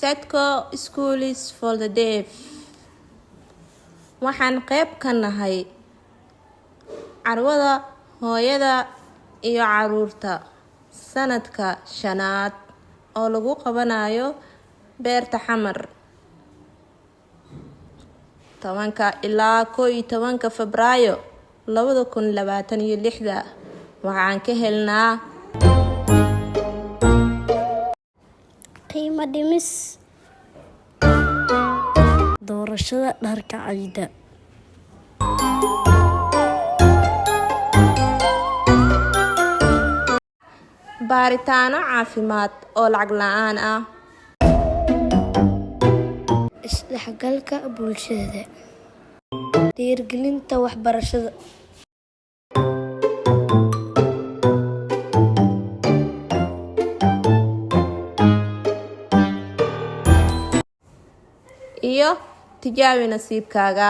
Sadco School is for the deaf. Waxaan qayb ka nahay carwada hooyada iyo caruurta sanadka 5aad oo lagu qabanayo beerta Xamar 10 ilaa 11 Febraayo 2026. waxaan ka helnaa qiimo dhimis doorashada dharka ciida baaritaano caafimaad oo lacag la'aan ah isdhexgalka bulshada dhiirigelinta waxbarashada iyo tijaabi nasiibkaaga.